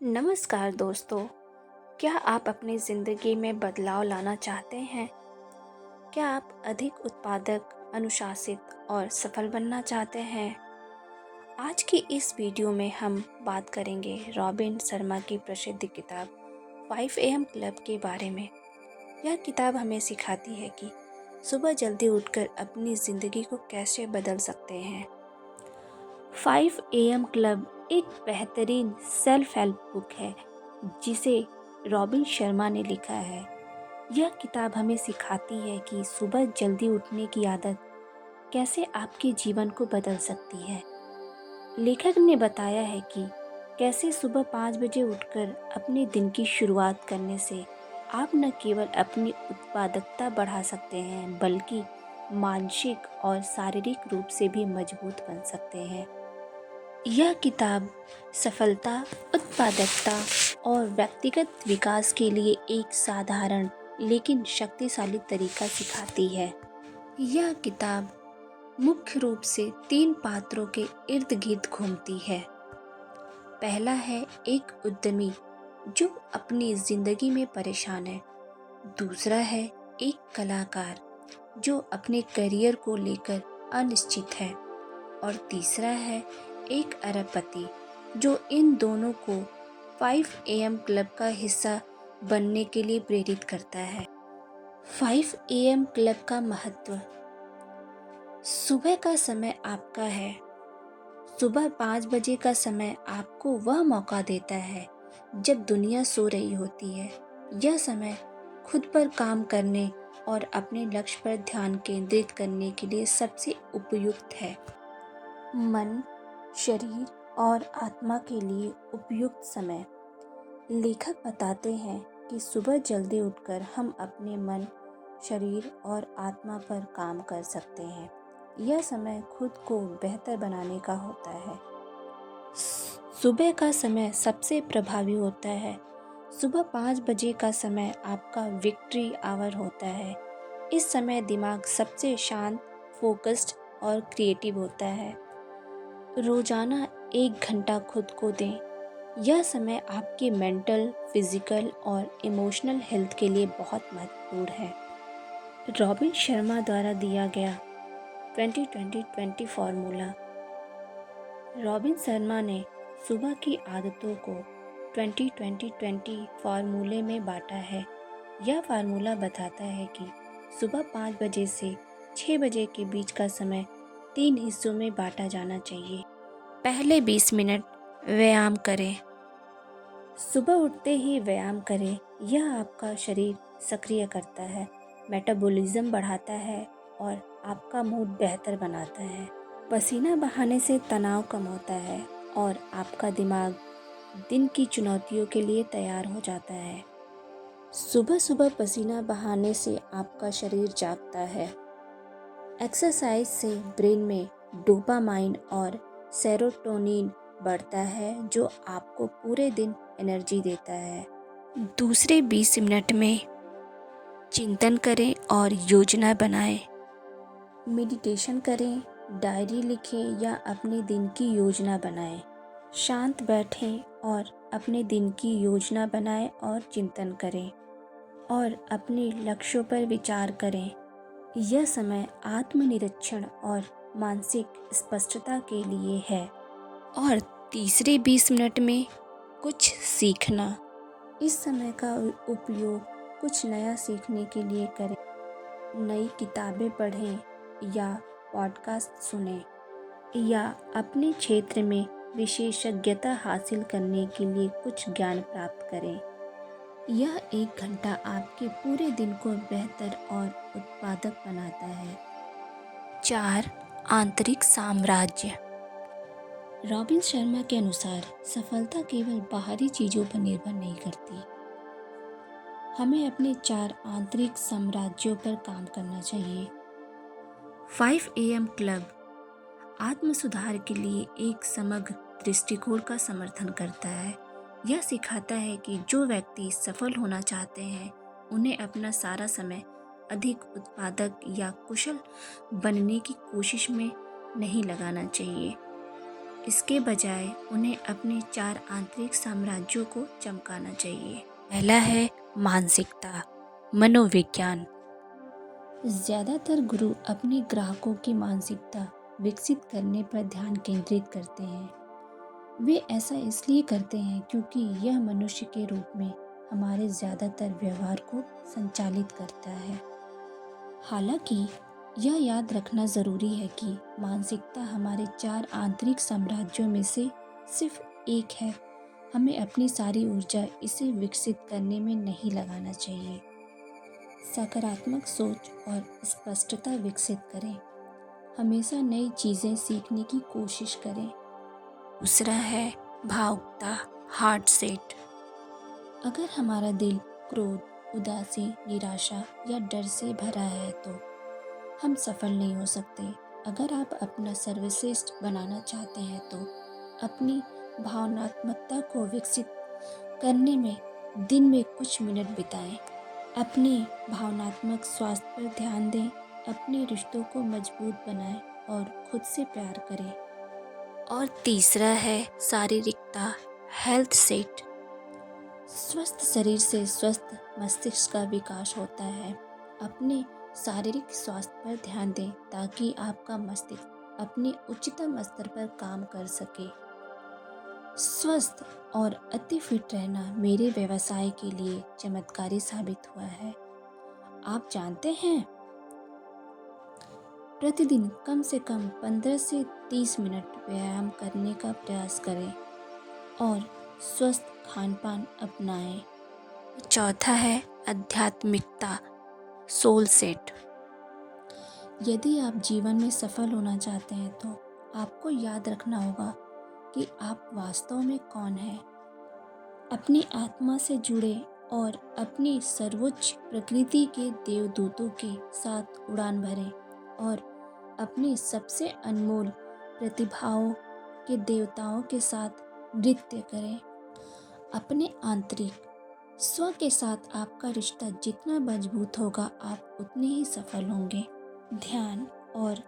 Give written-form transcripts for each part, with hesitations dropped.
नमस्कार दोस्तों। क्या आप अपनी ज़िंदगी में बदलाव लाना चाहते हैं? क्या आप अधिक उत्पादक, अनुशासित और सफल बनना चाहते हैं? आज की इस वीडियो में हम बात करेंगे रॉबिन शर्मा की प्रसिद्ध किताब 5 AM क्लब के बारे में। यह किताब हमें सिखाती है कि सुबह जल्दी उठकर अपनी ज़िंदगी को कैसे बदल सकते हैं। 5 AM क्लब एक बेहतरीन सेल्फ हेल्प बुक है जिसे रॉबिन शर्मा ने लिखा है। यह किताब हमें सिखाती है कि सुबह जल्दी उठने की आदत कैसे आपके जीवन को बदल सकती है। लेखक ने बताया है कि कैसे सुबह 5 बजे उठकर अपने दिन की शुरुआत करने से आप न केवल अपनी उत्पादकता बढ़ा सकते हैं बल्कि मानसिक और शारीरिक रूप से भी मजबूत बन सकते हैं। यह किताब सफलता, उत्पादकता और व्यक्तिगत विकास के लिए एक साधारण लेकिन शक्तिशाली तरीका सिखाती है। यह किताब मुख्य रूप से 3 पात्रों के इर्द गिर्द घूमती है। पहला है एक उद्यमी जो अपनी जिंदगी में परेशान है। दूसरा है एक कलाकार जो अपने करियर को लेकर अनिश्चित है। और तीसरा है एक अरबपति जो इन दोनों को 5 AM क्लब का हिस्सा बनने के लिए प्रेरित करता है। 5 AM क्लब का महत्व। सुबह का समय आपका है। सुबह 5 बजे का समय आपको वह मौका देता है जब दुनिया सो रही होती है। यह समय खुद पर काम करने और अपने लक्ष्य पर ध्यान केंद्रित करने के लिए सबसे उपयुक्त है। मन, शरीर और आत्मा के लिए उपयुक्त समय। लेखक बताते हैं कि सुबह जल्दी उठकर हम अपने मन, शरीर और आत्मा पर काम कर सकते हैं। यह समय खुद को बेहतर बनाने का होता है। सुबह का समय सबसे प्रभावी होता है। सुबह 5 बजे का समय आपका विक्ट्री आवर होता है। इस समय दिमाग सबसे शांत, फोकस्ड और क्रिएटिव होता है। रोजाना 1 घंटा खुद को दें। यह समय आपके मेंटल, फिजिकल और इमोशनल हेल्थ के लिए बहुत महत्वपूर्ण है। रॉबिन शर्मा द्वारा दिया गया 20-20-20 फार्मूला। रॉबिन शर्मा ने सुबह की आदतों को 20-20-20 फार्मूले में बांटा है। यह फार्मूला बताता है कि सुबह 5 बजे से 6 बजे के बीच का समय 3 हिस्सों में बांटा जाना चाहिए। पहले 20 मिनट व्यायाम करें। सुबह उठते ही व्यायाम करें। यह आपका शरीर सक्रिय करता है, मेटाबॉलिज्म बढ़ाता है और आपका मूड बेहतर बनाता है। पसीना बहाने से तनाव कम होता है और आपका दिमाग दिन की चुनौतियों के लिए तैयार हो जाता है। सुबह सुबह पसीना बहाने से आपका शरीर जागता है। एक्सरसाइज से ब्रेन में डोपामाइन और सेरोटोनिन बढ़ता है जो आपको पूरे दिन एनर्जी देता है। दूसरे 20 मिनट में चिंतन करें और योजना बनाएं। मेडिटेशन करें, डायरी लिखें या अपने दिन की योजना बनाएं। शांत बैठें और अपने दिन की योजना बनाएं और चिंतन करें और अपने लक्ष्यों पर विचार करें। यह समय आत्मनिरीक्षण और मानसिक स्पष्टता के लिए है। और तीसरे 20 मिनट में कुछ सीखना। इस समय का उपयोग कुछ नया सीखने के लिए करें। नई किताबें पढ़ें या पॉडकास्ट सुनें या अपने क्षेत्र में विशेषज्ञता हासिल करने के लिए कुछ ज्ञान प्राप्त करें। यह 1 घंटा आपके पूरे दिन को बेहतर और उत्पादक बनाता है। 4. आंतरिक साम्राज्य। रॉबिन शर्मा के अनुसार सफलता केवल बाहरी चीज़ों पर निर्भर नहीं करती। हमें अपने 4 आंतरिक साम्राज्यों पर काम करना चाहिए। 5 AM क्लब आत्म सुधार के लिए एक समग्र दृष्टिकोण का समर्थन करता है। यह सिखाता है कि जो व्यक्ति सफल होना चाहते हैं उन्हें अपना सारा समय अधिक उत्पादक या कुशल बनने की कोशिश में नहीं लगाना चाहिए। इसके बजाय उन्हें अपने 4 आंतरिक साम्राज्यों को चमकाना चाहिए। पहला है मानसिकता, मनोविज्ञान। ज़्यादातर गुरु अपने ग्राहकों की मानसिकता विकसित करने पर ध्यान केंद्रित करते हैं। वे ऐसा इसलिए करते हैं क्योंकि यह मनुष्य के रूप में हमारे ज़्यादातर व्यवहार को संचालित करता है। हालांकि यह याद रखना ज़रूरी है कि मानसिकता हमारे 4 आंतरिक साम्राज्यों में से सिर्फ एक है। हमें अपनी सारी ऊर्जा इसे विकसित करने में नहीं लगाना चाहिए। सकारात्मक सोच और स्पष्टता विकसित करें। हमेशा नई चीज़ें सीखने की कोशिश करें। दूसरा है भावुकता, हार्ट सेट। अगर हमारा दिल क्रोध, उदासी, निराशा या डर से भरा है तो हम सफल नहीं हो सकते। अगर आप अपना सर्वश्रेष्ठ बनाना चाहते हैं तो अपनी भावनात्मकता को विकसित करने में दिन में कुछ मिनट बिताएं। अपने भावनात्मक स्वास्थ्य पर ध्यान दें, अपने रिश्तों को मजबूत बनाएं और खुद से प्यार करें। और तीसरा है शारीरिकता, हेल्थ सेट। स्वस्थ शरीर से स्वस्थ मस्तिष्क का विकास होता है। अपने शारीरिक स्वास्थ्य पर ध्यान दें ताकि आपका मस्तिष्क अपने उच्चतम स्तर पर काम कर सके। स्वस्थ और अति फिट रहना मेरे व्यवसाय के लिए चमत्कारी साबित हुआ है। आप जानते हैं, प्रतिदिन कम से कम 15 से 30 मिनट व्यायाम करने का प्रयास करें और स्वस्थ खान-पान अपनाएं। चौथा है आध्यात्मिकता, सोल सेट। यदि आप जीवन में सफल होना चाहते हैं तो आपको याद रखना होगा कि आप वास्तव में कौन हैं। अपनी आत्मा से जुड़े और अपनी सर्वोच्च प्रकृति के देवदूतों के साथ उड़ान भरें और अपनी सबसे अनमोल प्रतिभाओं के देवताओं के साथ नृत्य करें। अपने आंतरिक स्व के साथ आपका रिश्ता जितना मजबूत होगा, आप उतने ही सफल होंगे। ध्यान और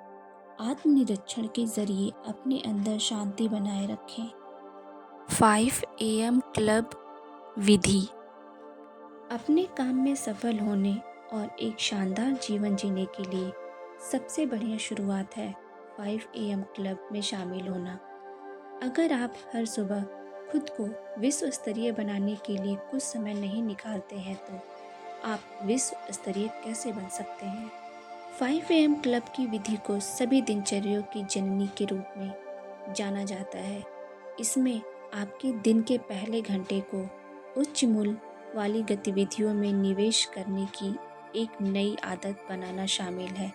आत्मनिरीक्षण के जरिए अपने अंदर शांति बनाए रखें। 5 AM क्लब विधि। अपने काम में सफल होने और एक शानदार जीवन जीने के लिए सबसे बढ़िया शुरुआत है 5 AM क्लब में शामिल होना। अगर आप हर सुबह खुद को विश्व स्तरीय बनाने के लिए कुछ समय नहीं निकालते हैं तो आप विश्व स्तरीय कैसे बन सकते हैं। 5 AM क्लब की विधि को सभी दिनचर्याओं की जननी के रूप में जाना जाता है। इसमें आपके दिन के पहले घंटे को उच्च मूल्य वाली गतिविधियों में निवेश करने की एक नई आदत बनाना शामिल है,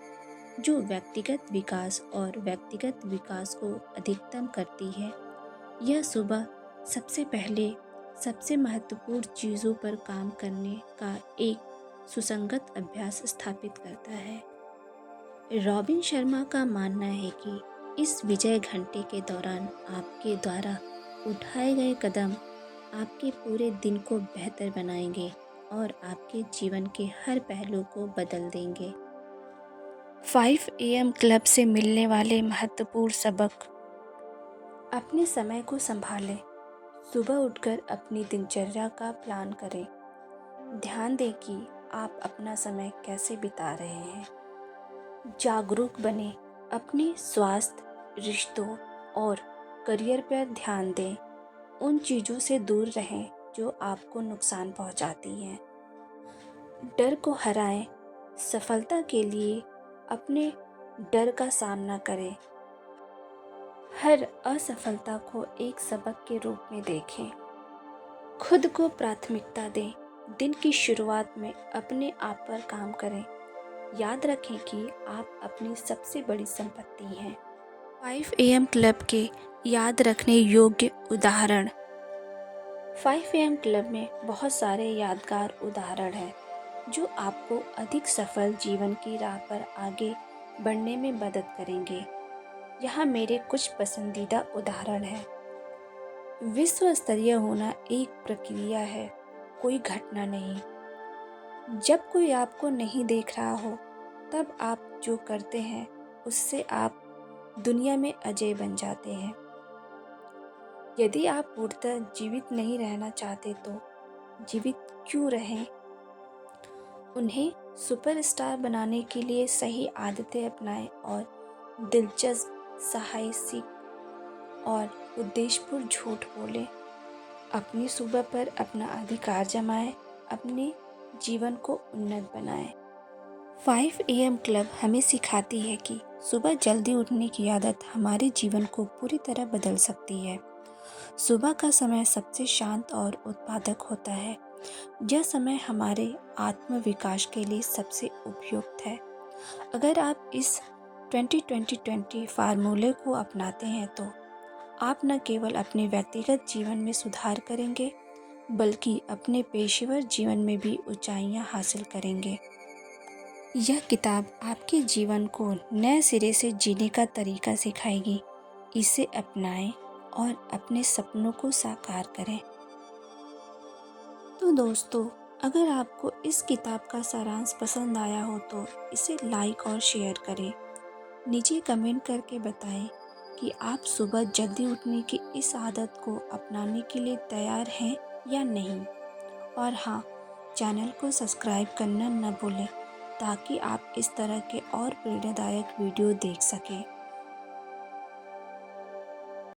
जो व्यक्तिगत विकास और व्यक्तिगत विकास को अधिकतम करती है। यह सुबह सबसे पहले सबसे महत्वपूर्ण चीज़ों पर काम करने का एक सुसंगत अभ्यास स्थापित करता है। रॉबिन शर्मा का मानना है कि इस विजय घंटे के दौरान आपके द्वारा उठाए गए कदम आपके पूरे दिन को बेहतर बनाएंगे और आपके जीवन के हर पहलू को बदल देंगे। 5 AM क्लब से मिलने वाले महत्वपूर्ण सबक। अपने समय को संभालें। सुबह उठकर अपनी दिनचर्या का प्लान करें। ध्यान दें कि आप अपना समय कैसे बिता रहे हैं। जागरूक बने। अपने स्वास्थ्य, रिश्तों और करियर पर ध्यान दें। उन चीज़ों से दूर रहें जो आपको नुकसान पहुंचाती हैं। डर को हराएं। सफलता के लिए अपने डर का सामना करें। हर असफलता को एक सबक के रूप में देखें। खुद को प्राथमिकता दें। दिन की शुरुआत में अपने आप पर काम करें। याद रखें कि आप अपनी सबसे बड़ी संपत्ति हैं। 5 AM क्लब के याद रखने योग्य उदाहरण। 5 AM क्लब में बहुत सारे यादगार उदाहरण हैं जो आपको अधिक सफल जीवन की राह पर आगे बढ़ने में मदद करेंगे। यहाँ मेरे कुछ पसंदीदा उदाहरण हैं। विश्व स्तरीय होना एक प्रक्रिया है, कोई घटना नहीं। जब कोई आपको नहीं देख रहा हो, तब आप जो करते हैं उससे आप दुनिया में अजय बन जाते हैं। यदि आप पूर्णतः जीवित नहीं रहना चाहते तो जीवित क्यों रहें? उन्हें सुपरस्टार बनाने के लिए सही आदतें अपनाएं और दिलचस्प, साहसिक और उद्देश्यपूर्ण झूठ बोलें। अपनी सुबह पर अपना अधिकार जमाएं, अपने जीवन को उन्नत बनाएं। 5 AM क्लब हमें सिखाती है कि सुबह जल्दी उठने की आदत हमारे जीवन को पूरी तरह बदल सकती है। सुबह का समय सबसे शांत और उत्पादक होता है। यह समय हमारे आत्म विकास के लिए सबसे उपयुक्त है। अगर आप इस 20-20-20 फार्मूले को अपनाते हैं तो आप न केवल अपने व्यक्तिगत जीवन में सुधार करेंगे बल्कि अपने पेशेवर जीवन में भी ऊंचाइयां हासिल करेंगे। यह किताब आपके जीवन को नए सिरे से जीने का तरीका सिखाएगी। इसे अपनाएं और अपने सपनों को साकार करें। तो दोस्तों, अगर आपको इस किताब का सारांश पसंद आया हो तो इसे लाइक और शेयर करें। नीचे कमेंट करके बताएं कि आप सुबह जल्दी उठने की इस आदत को अपनाने के लिए तैयार हैं या नहीं। और हाँ, चैनल को सब्सक्राइब करना न भूलें ताकि आप इस तरह के और प्रेरणादायक वीडियो देख सकें।